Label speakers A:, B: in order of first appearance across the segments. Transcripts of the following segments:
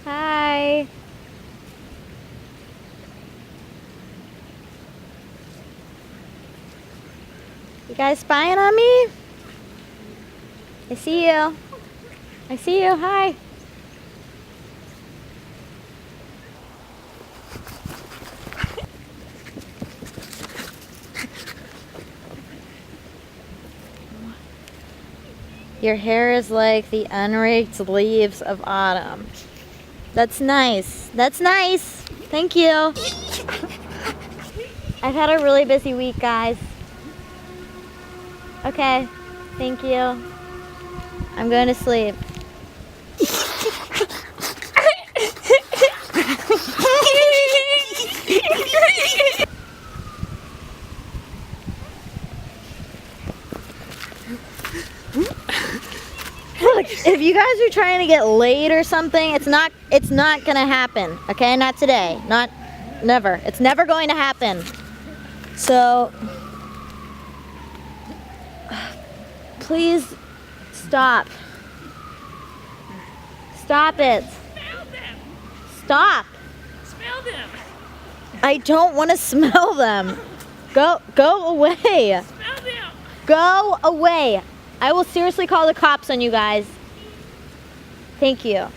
A: Hi. You guys spying on me? I see you. I see you. Hi. Your hair is like the unraked leaves of autumn. That's nice. That's nice. Thank you. I've had a really busy week, guys. Okay. Thank you. I'm going to sleep. Look, if you guys are trying to get laid or something, it's not gonna happen. Okay, not today, not never. It's never going to happen. So please stop. Stop it.
B: Smell them.
A: Stop.
B: Smell them.
A: I don't want to smell them. Go away.
B: Smell them.
A: Go away. I will seriously call the cops on you guys. Thank you.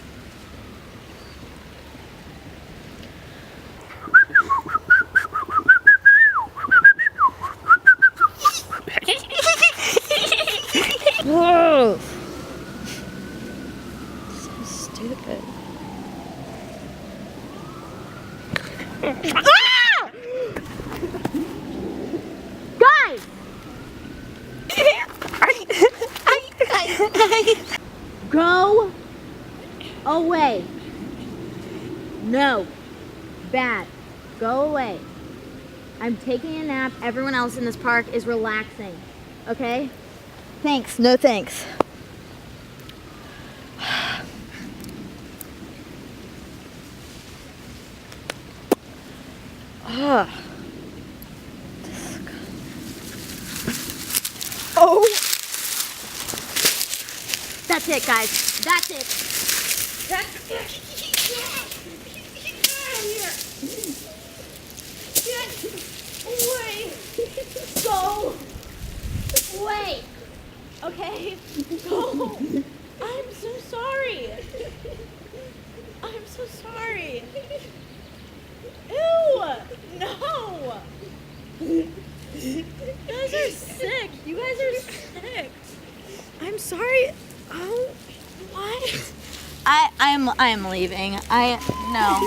A: Whoa. So stupid. Ah! Guys! Go away. No. Bad. Go away. I'm taking a nap. Everyone else in this park is relaxing. Okay? Thanks. No thanks. Ugh. Oh! That's it, guys. That's it.
B: That's it. Get away.
A: Go away. Okay? Go.
B: I'm so sorry. I'm so sorry. Ew. No. You guys are sick. You guys are sick. I'm sorry. Oh, what?
A: I'm leaving. No.